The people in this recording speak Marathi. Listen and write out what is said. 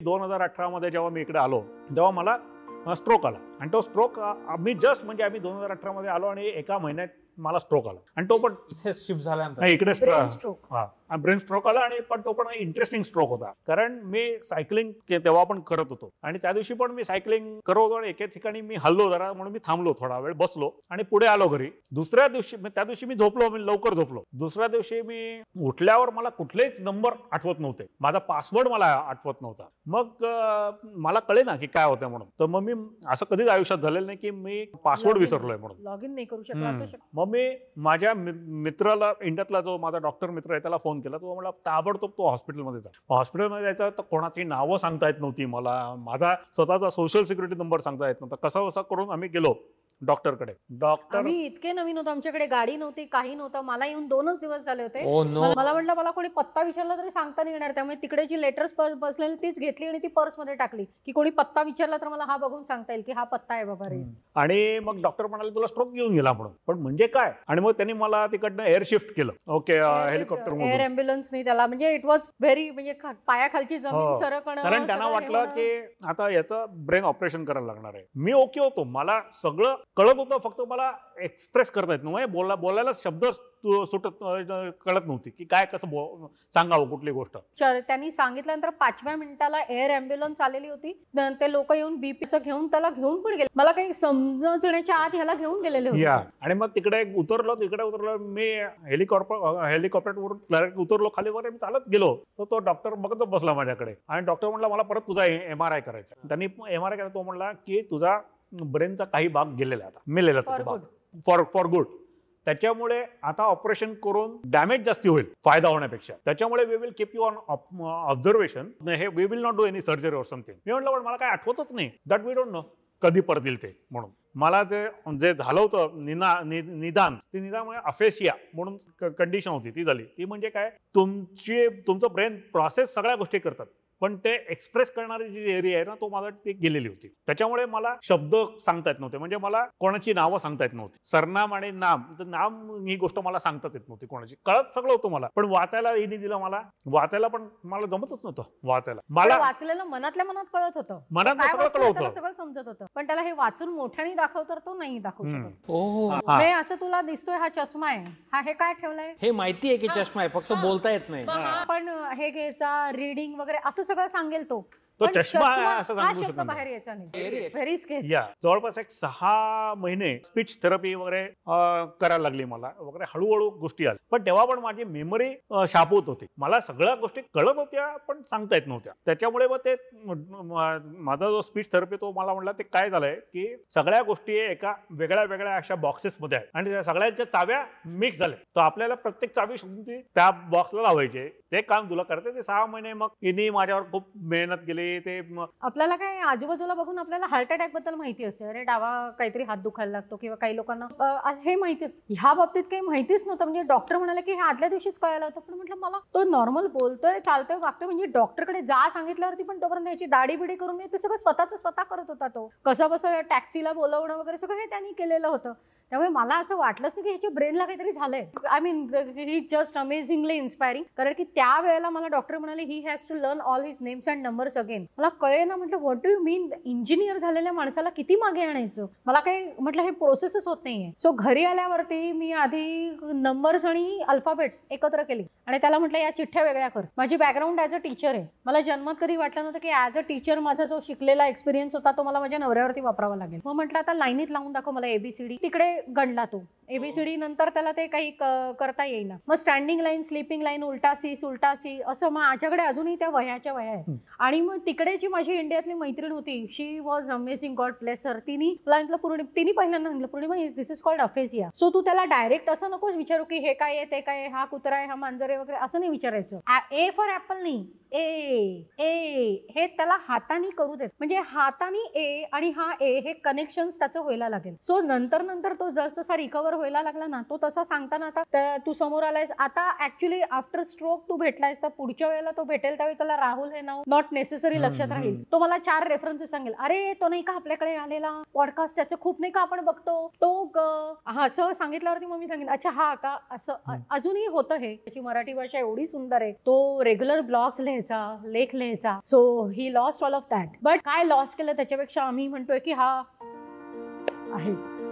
2018 मध्ये जेव्हा मी इकडे आलो तेव्हा मला स्ट्रोक आला आणि तो स्ट्रोक मी जस्ट म्हणजे आम्ही 2018 मध्ये आलो आणि एका महिन्यात मला स्ट्रोक आला आणि तो पण इथे शिफ्ट झाल्यानंतर इकडे ब्रेन स्ट्रोक स्ट्रोक आला आणि पण तो पण इंटरेस्टिंग स्ट्रोक होता कारण मी सायकलिंग तेव्हा पण करत होतो आणि त्या दिवशी पण मी सायकलिंग करत होतो आणि एके ठिकाणी मी हल्लो जरा म्हणून मी थांबलो थोडा वेळ बसलो आणि पुढे आलो घरी. दुसऱ्या दिवशी त्या दिवशी मी झोपलो, मी लवकर झोपलो. दुसऱ्या दिवशी मी उठल्यावर मला कुठलेच नंबर आठवत नव्हते, माझा पासवर्ड मला आठवत नव्हता. मग मला कळे ना की काय होतं म्हणून. तर मग मी असं कधीच आयुष्यात झालेलं नाही की मी पासवर्ड विसरलोय म्हणून लॉग इन नाही करू शकलो. मग मी माझ्या मित्राला इंडियातला जो माझा डॉक्टर मित्र आहे त्याला फोन केला. तो मला ताबडतोब तो हॉस्पिटलमध्ये जा. हॉस्पिटलमध्ये जायचं तर कोणाची नावं सांगता येत नव्हती मला, माझा स्वतःचा सोशल सिक्युरिटी नंबर सांगता येत नव्हता. कसं करून आम्ही गेलो डॉक्टरकडे. आम्ही इतके नवीन होतो, आमच्याकडे गाडी नव्हती, काही नव्हतं. मला येऊन 2च दिवस झाले होते. मला म्हटलं मला कोणी पत्ता विचारला तरी सांगता नाही येणार, त्यामुळे तिकडे जी लेटर्स बसलेली तीच घेतली आणि ती पर्स मध्ये टाकली की कोणी पत्ता विचारला तर मला हा बघून सांगता येईल की हा पत्ता आहे बाबा रे. आणि मग डॉक्टर म्हणाले तुला स्ट्रोक येऊन गेला म्हणून. पण म्हणजे काय? आणि मग त्यांनी मला तिकडनं एअर शिफ्ट केलं. ओके, हेलिकॉप्टर एअर ॲम्ब्युलन्स नाही त्याला, म्हणजे इट वॉज व्हेरी म्हणजे पायाखालची जमीन सरकणं. कारण त्यांना वाटलं की आता याचं ब्रेन ऑपरेशन करायला लागणार आहे. मी ओके होतो, मला सगळं कळत होतं, फक्त मला एक्सप्रेस करता येत नव्हते. बोलायला शब्द सुटत कळत नव्हती की काय कसं सांगावं कुठली गोष्ट. त्यांनी सांगितल्यानंतर 5व्या मिनिटाला एअर ॲम्ब्युलन्स आलेली होती. ते लोक येऊन बीपीचं घेऊन त्याला घेऊन पण गेले. मला काही समजण्याच्या आत ह्याला घेऊन गेलेले होते. आणि मग तिकडे उतरलो, मी हेलिकॉप्टरवरून डायरेक्ट उतरलो खाली वगैरे, मी चालत गेलो. तर तो डॉक्टर बघतच बसला माझ्याकडे आणि डॉक्टर म्हणला मला परत तुझा MRI करायचा. त्यांनी MRI केला. तो म्हणला की तुझा ब्रेनचा काही भाग गेलेला आता, मेलेला फॉर गुड. त्याच्यामुळे आता ऑपरेशन करून डॅमेज जास्ती होईल फायदा होण्यापेक्षा. त्याच्यामुळे we will keep you on observation. हे we will not do any surgery or something. मी म्हटलं पण मला काय आठवतच नाही, दॅट वी डोंट नो कधी परत येईल ते. म्हणून मला जे झालं होतं निदान, ते निदान अफेसिया म्हणून कंडिशन होती, ती झाली. ती म्हणजे काय, तुमचं ब्रेन प्रोसेस सगळ्या गोष्टी करतात पण ते एक्सप्रेस करणारी जी एरिया आहे ना, तो माझा ती गेलेली होती. त्याच्यामुळे मला शब्द सांगता येत नव्हते, म्हणजे मला कोणाची नावं सांगता येत नव्हती. सरनाम आणि नाम ही गोष्ट मला सांगताच येत नव्हती कोणाची. कळत सगळं होतं मला, पण वाचायला हिने दिलं मला. वाचायला पण मला जमतच नव्हतं. मला वाचलेलं मनातल्या मनात कळत होतं, मनात सगळं कळत होतं, सगळं समजत होतं. पण त्याला हे वाचून मोठ्याने दाखव तर तो नाही दाखवू शकत. असं तुला दिसतोय हा चष्मा आहे, हे काय ठेवलंय, हे माहिती आहे की चष्मा आहे, फक्त बोलता येत नाही. पण हे घ्यायचा रीडिंग वगैरे असं सगळं सांगेल तो चष्मा असं सांगू शकत बाहेर यायचा नाही. Very scary. जवळपास 6 महिने स्पीच थेरपी वगैरे करायला लागली मला वगैरे, हळूहळू गोष्टी आल्या. पण तेव्हा पण माझी मेमरी शाबूत होती, मला सगळ्या गोष्टी कळत होत्या पण सांगता येत नव्हत्या. त्याच्यामुळे मग ते माझा जो स्पीच थेरपी तो मला म्हणला ते काय झालंय की सगळ्या गोष्टी एका वेगळ्या वेगळ्या अशा बॉक्सेसमध्ये आहेत आणि त्या सगळ्यांच्या चाव्या मिक्स झाल्या. तर आपल्याला प्रत्येक चावी शोधून त्या बॉक्सला लावायचे. ते काम तुला करते. ते 6 महिने मग इनी माझ्यावर खूप मेहनत केली. ते आपल्याला काय आजूबाजूला बघून आपल्याला हार्ट अटॅक बद्दल माहिती असते, अरे डावा काहीतरी हात दुखायला लागतो, किंवा काही लोकांना हे माहिती असतं. ह्या बाबतीत काही माहितीच नव्हतं. म्हणजे डॉक्टर म्हणाले की हे आदल्या दिवशीच कळायला होतं. पण म्हटलं मला तो नॉर्मल बोलतोय, चालतोय, वागतोय, म्हणजे डॉक्टरकडे जा सांगितल्यावरती पण तोपर्यंत याची दाढी बिडी करून ते सगळं स्वतः करत होता. तो कसं टॅक्सीला बोलवणं वगैरे सगळं हे त्यांनी केलेलं होतं. त्यामुळे मला असं वाटलंच नाही की ह्याच्या ब्रेनला काहीतरी झालंय. I mean he just amazingly inspiring. कारण की त्या वेळेला मला डॉक्टर म्हणाले he has to learn all his names and numbers again. मला कळे ना, म्हटलं what do you mean, engineer झालेल्या माणसाला किती मागे आणायचं. मला काही म्हटलं हे प्रोसेसच होत नाहीये. सो घरी आल्यावरती मी आधी नंबर्स आणि अल्फाबेट्स एकत्र केली आणि त्याला म्हटलं या चिठ्ठ्या वेगळ्या कर. माझी बॅकग्राऊंड ॲज अ टीचर आहे. मला जन्मात कधी वाटलं नव्हतं की ॲज अ टीचर माझा जो शिकलेला एक्सपिरियन्स होता तो मला माझ्या नवऱ्यावरती वापरावा लागेल. मग म्हटलं आता लाईनीत लावून दाखव मला ABCD. तिकडे गणला तो ABCD. नंतर त्याला ते काही करता येईना. मग स्टँडिंग लाईन, स्लीपिंग लाईन, उलटा सी असं माझ्याकडे अजूनही त्या वह्याच्या वह्या आहेत. आणि मग तिकडे जी माझी इंडियातली मैत्रीण होती, शी वॉज अमेझिंग, गॉड ब्लेस हर. तिने पहिल्यांदा सांगितलं पूर्णिमा दिस इज कॉल्ड अफेसिया. सो तू त्याला डायरेक्ट असं नकोच विचारू की हे काय आहे, ते काय आहे, हा कुत्रा आहे, हा मांजर आहे वगैरे, असं नाही विचारायचं. A फॉर ऍपल नाही, ए हे त्याला हाताने करू देत. म्हणजे हाताने A आणि हा A हे कनेक्शन त्याचं व्हायला लागेल. सो नंतर तो जसा रिकवर व्हायला लागला ना, तो तसा सांगताना आता तू समोर आलायस, आता ऍक्च्युली आफ्टर स्ट्रोक तू भेटलायस, तर पुढच्या वेळेला तो भेटेल त्यावेळी त्याला राहुल हे नाव नॉट नेसेसरी लक्षात राहील. तो मला 4 रेफरन्सेस सांगेल. अरे तो नाही का आपल्याकडे आलेला पॉडकास्ट, त्याचं खूप नाही का आपण बघतो तो असं सांगितल्यावरती मग मी सांगेन अच्छा हा का, असं अजूनही होतं हे. त्याची मराठी भाषा एवढी सुंदर आहे. तो रेग्युलर ब्लॉग्स लिहायचा. लिहायचा, लेख लिहायचा. So he lost all of that. But काय लॉस केलं त्याच्यापेक्षा आम्ही म्हणतोय की हा आहे.